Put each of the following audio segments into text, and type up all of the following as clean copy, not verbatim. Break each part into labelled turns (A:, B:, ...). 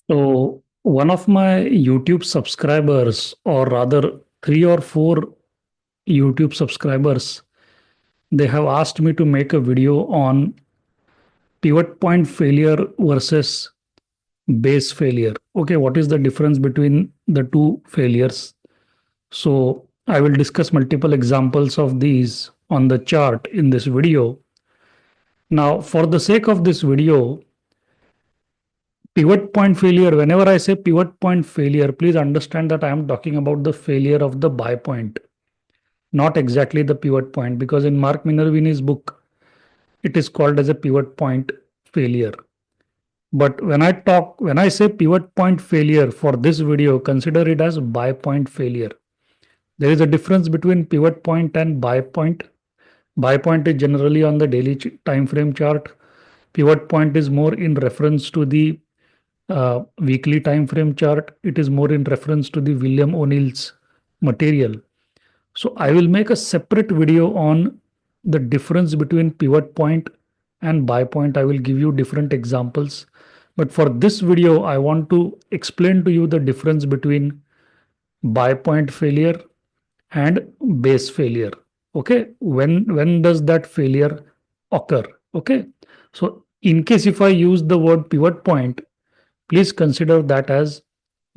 A: So one of my YouTube subscribers, or rather three or four YouTube subscribers, they have asked me to make a video on pivot point failure versus base failure. Okay, what is the difference between the two failures? So I will discuss multiple examples of these on the chart in this video. Now, for the sake of this video, pivot point failure, whenever I say pivot point failure, please understand that I am talking about the failure of the buy point, not exactly the pivot point, because in Mark Minervini's book, it is called as a pivot point failure. But when I say pivot point failure for this video, consider it as buy point failure. There is a difference between pivot point and buy point. Buy point is generally on the daily time frame chart. Pivot point is more in reference to the weekly time frame chart. It is more in reference to the William O'Neill's material. So I will make a separate video on the difference between pivot point and buy point. I will give you different examples. But for this video, I want to explain to you the difference between buy point failure and base failure. Okay, when does that failure occur? Okay, so in case if I use the word pivot point, please consider that as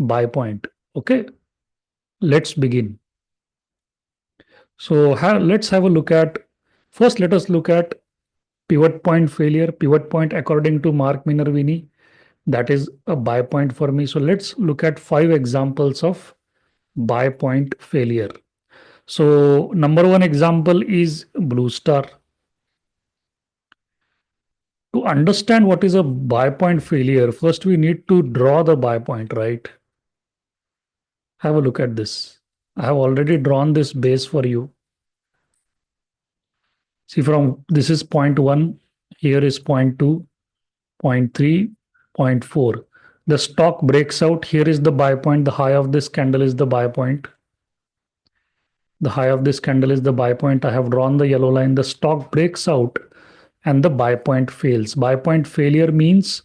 A: buy point. Okay, let's begin. So let's have a look at, first let us look at pivot point failure. Pivot point according to Mark Minervini, that is a buy point for me. So let's look at 5 examples of buy point failure. So number one example is Blue Star. To understand what is a buy point failure, first we need to draw the buy point, right? Have a look at this. I have already drawn this base for you. See, from this is point 1, here is point 2, point 3, point 4. The stock breaks out. Here is the buy point. The high of this candle is the buy point. The high of this candle is the buy point. I have drawn the yellow line. The stock breaks out and the buy point fails. Buy point failure means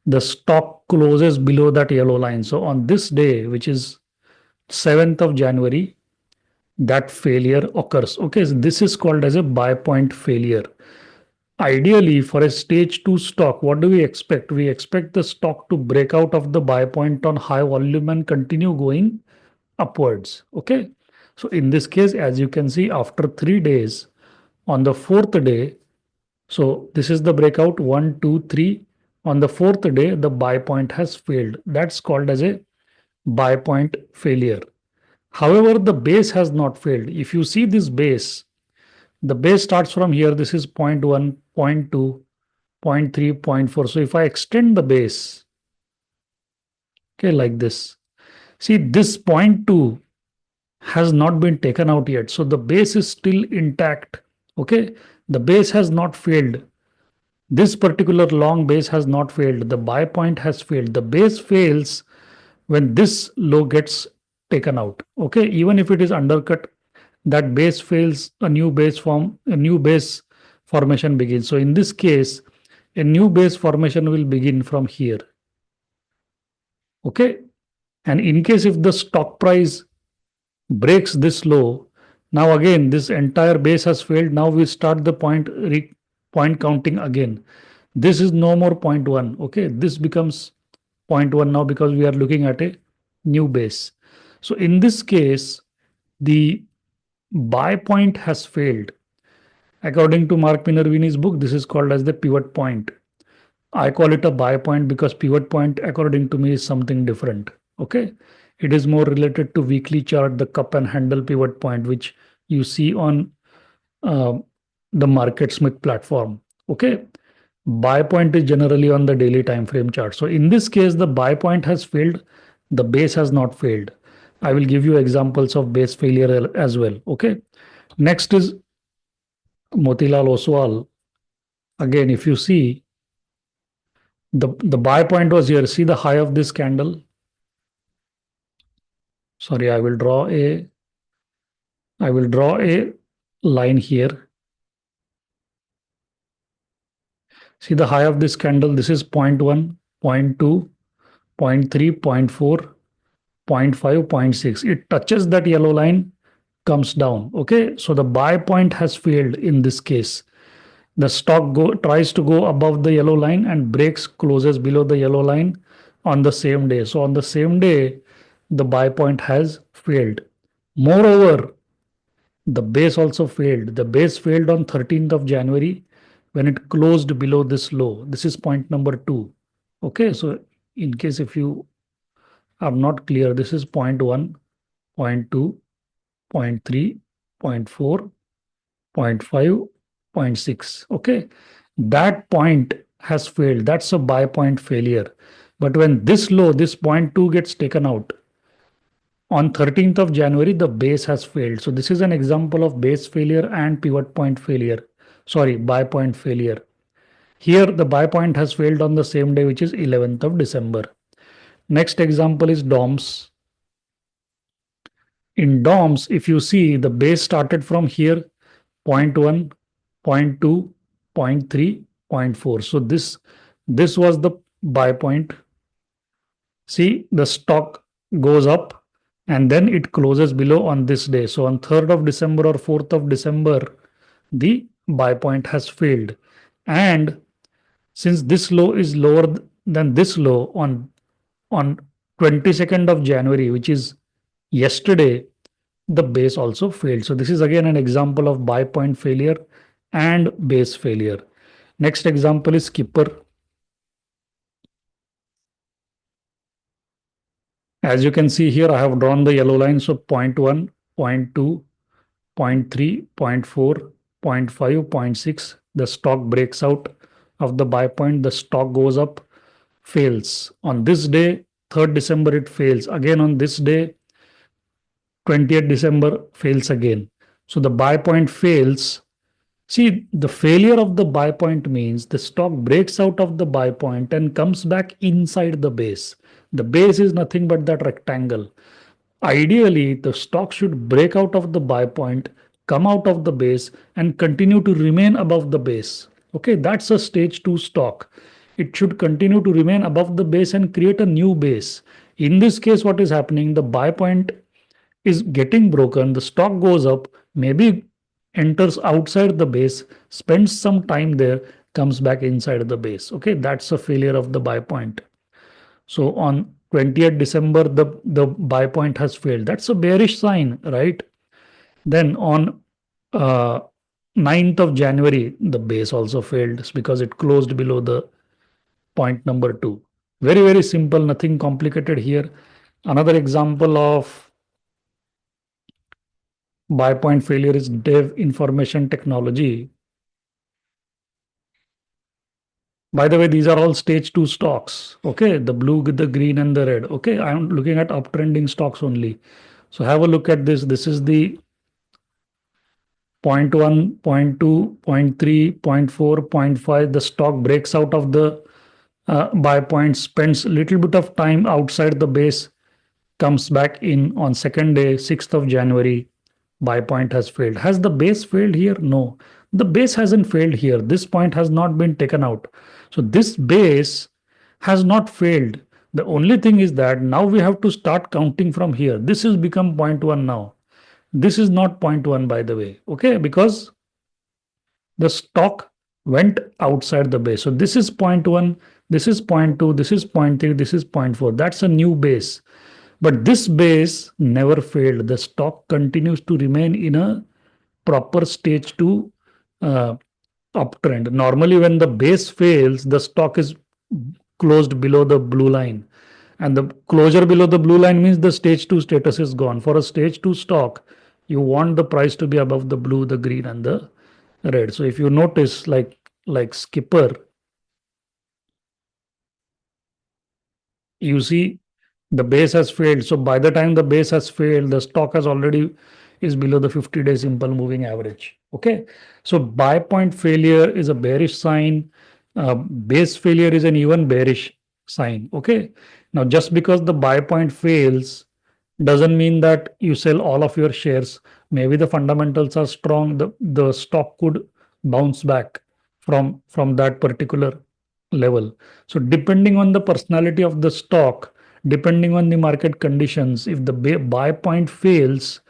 A: the stock closes below that yellow line. So on this day, which is 7th of January, that failure occurs. Okay, so this is called as a buy point failure. Ideally, for a stage 2 stock, what do we expect? We expect the stock to break out of the buy point on high volume and continue going upwards. Okay, so in this case, as you can see, after 3 days, on the fourth day, so this is the breakout 1, 2, 3. On the fourth day, the buy point has failed. That's called as a buy point failure. However, the base has not failed. If you see this base, the base starts from here. This is 0.1, 0.2, 0.3, 0.4. So if I extend the base, okay, like this, see this 0.2 has not been taken out yet. So the base is still intact. Okay, the base has not failed. This particular long base has not failed. The buy point has failed. The base fails when this low gets taken out. Okay, even if it is undercut, that base fails, a new base formation begins. So in this case, a new base formation will begin from here. Okay, and in case if the stock price breaks this low, now again this entire base has failed. Now we start the point counting again. This is no more 0.1. Okay, this becomes 0.1 now because we are looking at a new base. So in this case, the buy point has failed. According to Mark Minervini's book, this is called as the pivot point. I call it a buy point because pivot point, according to me, is something different. Okay, it is more related to weekly chart, the cup and handle pivot point, which you see on uh, the Market Smith platform. Okay, buy point is generally on the daily time frame chart. So in this case, the buy point has failed, the base has not failed. I will give you examples of base failure as well. Okay, next is Motilal Oswal. Again, if you see, the buy point was here. See the high of this candle. Sorry, I will draw a line here. See the high of this candle. This is 0.1, 0.2, 0.3, 0.4, 0.5, 0.6. It touches that yellow line, comes down. Okay, so the buy point has failed in this case. The stock tries to go above the yellow line and breaks, closes below the yellow line on the same day. So on the same day, the buy point has failed. Moreover, the base also failed. The base failed on 13th of January when it closed below this low. This is point number two. Okay, so in case if you are not clear, this is point one, point two, point three, point four, point five, point six. Okay, that point has failed. That's a buy point failure. But when this low, this point two gets taken out, on 13th of January, the base has failed. So this is an example of base failure and pivot point failure. Sorry, buy point failure. Here, the buy point has failed on the same day, which is 11th of December. Next example is DOMS. In DOMS, if you see, the base started from here, point 1, point 2, point 3, point 4. So this was the buy point. See, the stock goes up and then it closes below on this day. So on 3rd of December or 4th of December, the buy point has failed. And since this low is lower than this low on 22nd of January, which is yesterday, the base also failed. So this is again an example of buy point failure and base failure. Next example is Skipper. As you can see here, I have drawn the yellow line. So 0.1, 0.2, 0.3, 0.4, 0.5, 0.6. The stock breaks out of the buy point. The stock goes up, fails. On this day, 3rd December, it fails. Again on this day, 20th December, fails again. So the buy point fails. See, the failure of the buy point means the stock breaks out of the buy point and comes back inside the base. The base is nothing but that rectangle. Ideally, the stock should break out of the buy point, come out of the base, and continue to remain above the base. Okay, that's a stage 2 stock. It should continue to remain above the base and create a new base. In this case, what is happening? The buy point is getting broken, the stock goes up, maybe enters outside the base, spends some time there, comes back inside the base. Okay, that's a failure of the buy point. So on 20th December, the buy point has failed. That's a bearish sign, right? Then on 9th of January, the base also failed because it closed below the point number two. Very, very simple, nothing complicated here. Another example of buy point failure is Dev Information Technology. By the way, these are all stage 2 stocks. Okay, the blue, the green, and the red. Okay, I'm looking at uptrending stocks only. So have a look at this. This is the 0.1, 0.2, 0.3, 0.4, 0.5. The stock breaks out of the buy point, spends a little bit of time outside the base, comes back in on second day, 6th of January. Buy point has failed. Has the base failed here? No, the base hasn't failed here. This point has not been taken out. So this base has not failed. The only thing is that now we have to start counting from here. This has become 0.1 now. This is not 0.1, by the way. Okay, because the stock went outside the base. So this is 0.1, this is 0.2, this is 0.3, this is 0.4. That's a new base. But this base never failed. The stock continues to remain in a proper stage 2 uptrend. Normally, when the base fails, the stock is closed below the blue line. And the closure below the blue line means the stage 2 status is gone. For a stage 2 stock, you want the price to be above the blue, the green, and the red. So if you notice, like Skipper, you see the base has failed. So by the time the base has failed, the stock has already is below the 50-day simple moving average. Okay, so buy point failure is a bearish sign. Base failure is an even bearish sign. Okay, now just because the buy point fails doesn't mean that you sell all of your shares. Maybe the fundamentals are strong. The stock could bounce back from that particular level. So depending on the personality of the stock, depending on the market conditions, if the buy point fails,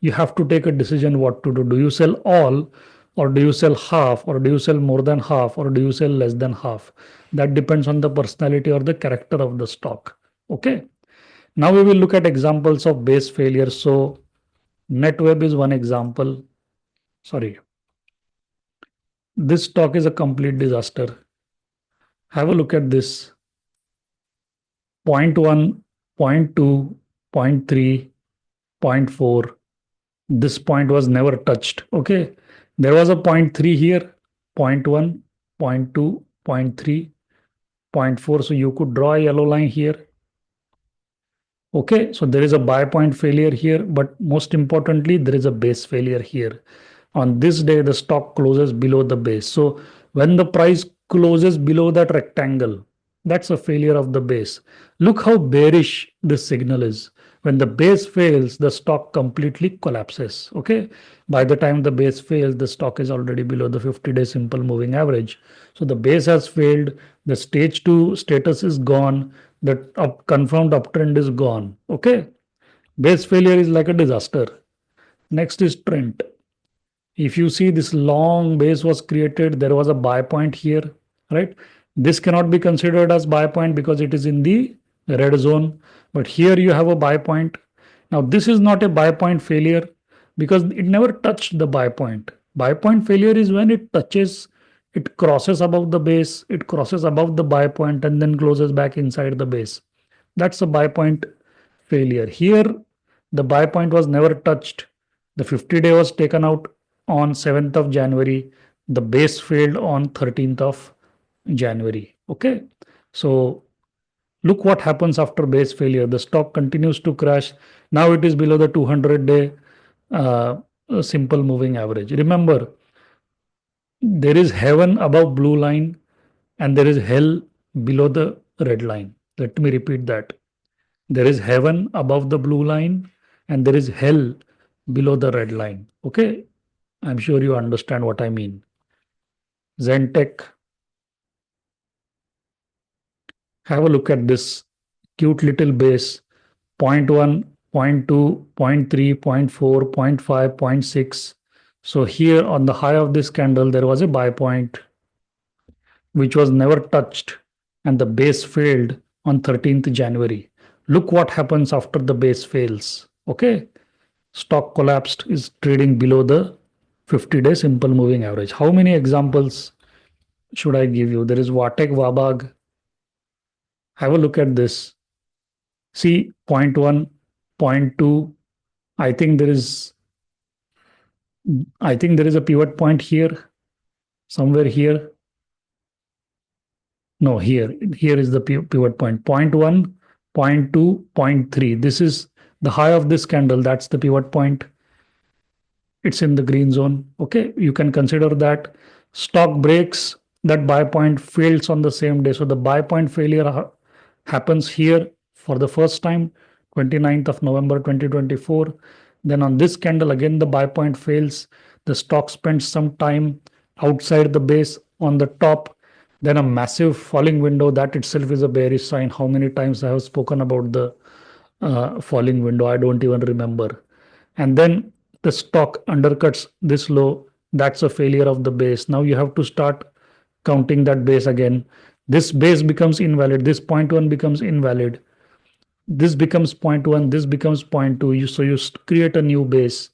A: you have to take a decision what to do. Do you sell all, or do you sell half, or do you sell more than half, or do you sell less than half? That depends on the personality or the character of the stock. Okay. Now we will look at examples of base failure. So NetWeb is one example. Sorry, this stock is a complete disaster. Have a look at this. Point 1, point 2, point 3, point 4. This point was never touched. Okay. There was a point 3 here, point 1, point 2, point 3, point 4. So you could draw a yellow line here. Okay. So there is a buy point failure here, but most importantly, there is a base failure here. On this day, the stock closes below the base. So when the price closes below that rectangle, that's a failure of the base. Look how bearish this signal is. When the base fails, the stock completely collapses. Okay. By the time the base fails, the stock is already below the 50-day simple moving average. So the base has failed. The stage 2 status is gone. The confirmed uptrend is gone. Okay. Base failure is like a disaster. Next is trend. If you see, this long base was created, there was a buy point here, right? This cannot be considered as buy point because it is in the red zone, but here you have a buy point. Now this is not a buy point failure because it never touched the buy point. Buy point failure is when it touches, it crosses above the base, it crosses above the buy point and then closes back inside the base. That's a buy point failure. Here the buy point was never touched. The 50-day was taken out on 7th of January. The base failed on 13th of January. Okay. So look what happens after base failure. The stock continues to crash. Now it is below the 200-day simple moving average. Remember, there is heaven above blue line and there is hell below the red line. Let me repeat that. There is heaven above the blue line and there is hell below the red line. Okay. I'm sure you understand what I mean. Zentech. Have a look at this cute little base. Point 1, point 2, point 3, point 4, point 5, point 6. So here on the high of this candle, there was a buy point which was never touched and the base failed on 13th January. Look what happens after the base fails. Okay. Stock collapsed, is trading below the 50-day simple moving average. How many examples should I give you? There is Vatek Wabag. Have a look at this. See, point 1, point 2. I think there is a pivot point here, somewhere here. No, here is the pivot point. Point 1, point 2, point 3. This is the high of this candle. That's the pivot point. It's in the green zone. Okay, you can consider that. Stock breaks that buy point, fails on the same day. So the buy point failure happens here for the first time, 29th of November 2024. Then on this candle, again, the buy point fails. The stock spends some time outside the base on the top. Then a massive falling window. That itself is a bearish sign. How many times I have spoken about the falling window? I don't even remember. And then the stock undercuts this low. That's a failure of the base. Now you have to start counting that base again. This base becomes invalid. This point 1 becomes invalid. This becomes point 1. This becomes point 2. So you create a new base.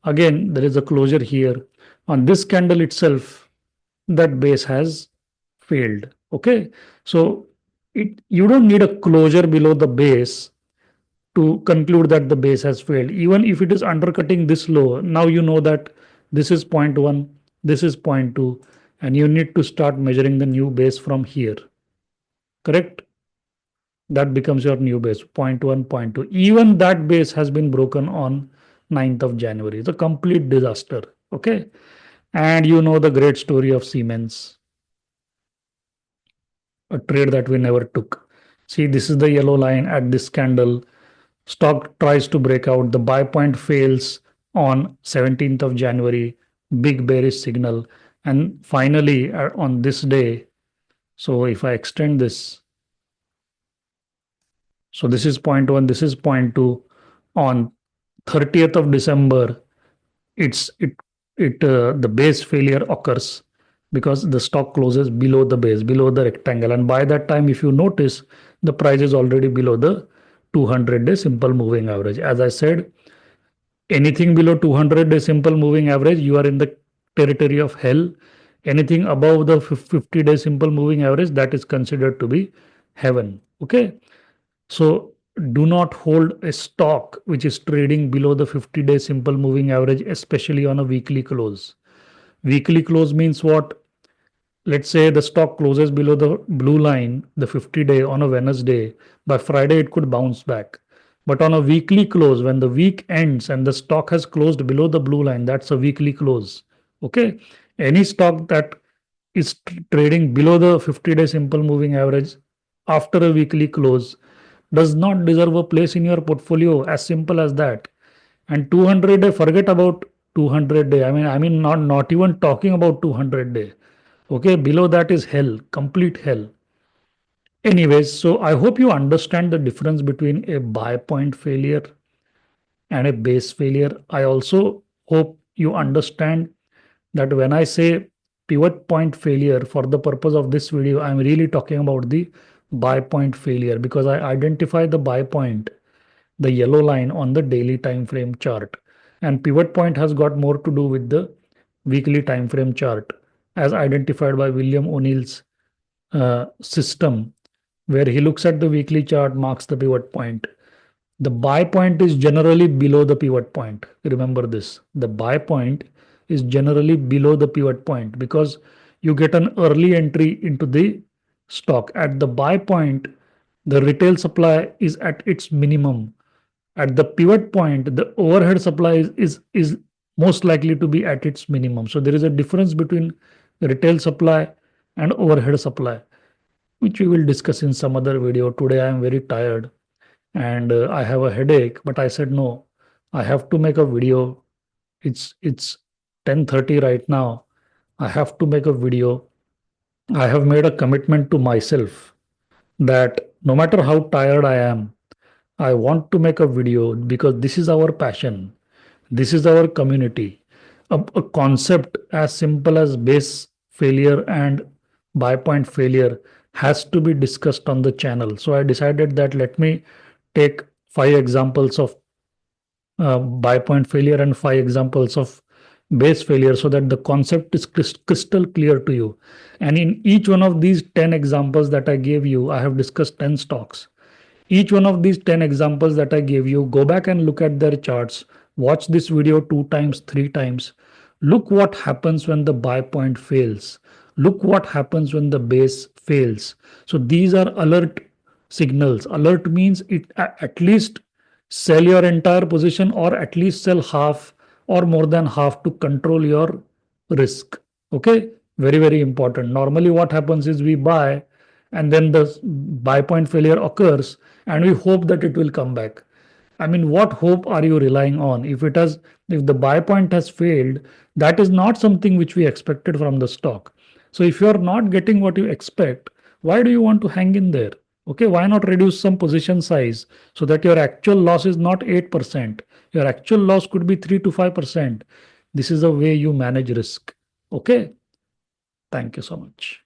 A: Again, there is a closure here. On this candle itself, that base has failed. Okay. So you don't need a closure below the base to conclude that the base has failed. Even if it is undercutting this low, now you know that this is point 1, this is point 2, and you need to start measuring the new base from here. Correct? That becomes your new base, point 1, point 2. Even that base has been broken on 9th of January. It's a complete disaster. Okay. And you know the great story of Siemens, a trade that we never took. See, this is the yellow line at this candle. Stock tries to break out. The buy point fails on 17th of January. Big bearish signal. And finally, on this day, So if I extend this, so this is point one, this is point two. On 30th of December, it's it the base failure occurs because the stock closes below the base, below the rectangle, and by that time, if you notice, the price is already below the 200-day simple moving average. As I said, anything below 200-day simple moving average, you are in the territory of hell. Anything above the 50-day simple moving average, that is considered to be heaven. Okay. So do not hold a stock which is trading below the 50-day simple moving average, especially on a weekly close. Weekly close means what? Let's say the stock closes below the blue line, the 50-day on a Wednesday. By Friday, it could bounce back. But on a weekly close, when the week ends and the stock has closed below the blue line, that's a weekly close. Okay. Any stock that is trading below the 50-day simple moving average after a weekly close does not deserve a place in your portfolio. As simple as that. And 200-day, forget about 200-day. I mean, not even talking about 200-day. Okay, below that is hell, complete hell. Anyways, so I hope you understand the difference between a buy point failure and a base failure. I also hope you understand that when I say pivot point failure for the purpose of this video, I'm really talking about the buy point failure because I identify the buy point, the yellow line on the daily time frame chart, and pivot point has got more to do with the weekly time frame chart as identified by William O'Neill's system, where he looks at the weekly chart, marks the pivot point. The buy point is generally below the pivot point. Remember this. The buy point is generally below the pivot point because you get an early entry into the stock. At the buy point, the retail supply is at its minimum. At the pivot point, the overhead supply is most likely to be at its minimum. So there is a difference between retail supply and overhead supply, which we will discuss in some other video. Today I am very tired and I have a headache, but I said no, I have to make a video. It's 10:30 right now. I have to make a video. I have made a commitment to myself that no matter how tired I am, I want to make a video because this is our passion. This is our community. A concept as simple as base failure and buy point failure has to be discussed on the channel. So I decided that let me take 5 examples of buy point failure and 5 examples of base failure so that the concept is crystal clear to you. And in each one of these 10 examples that I gave you, I have discussed 10 stocks. Each one of these 10 examples that I gave you, go back and look at their charts. Watch this video 2 times, 3 times. Look what happens when the buy point fails. Look what happens when the base fails. So these are alert signals. Alert means it at least sell your entire position or at least sell half or more than half to control your risk. Okay, very, very important. Normally, what happens is we buy and then the buy point failure occurs and we hope that it will come back. I mean, what hope are you relying on? If the buy point has failed, that is not something which we expected from the stock. So if you are not getting what you expect, why do you want to hang in there? Okay, why not reduce some position size so that your actual loss is not 8%? Your actual loss could be 3 to 5%. This is the way you manage risk. Okay, thank you so much.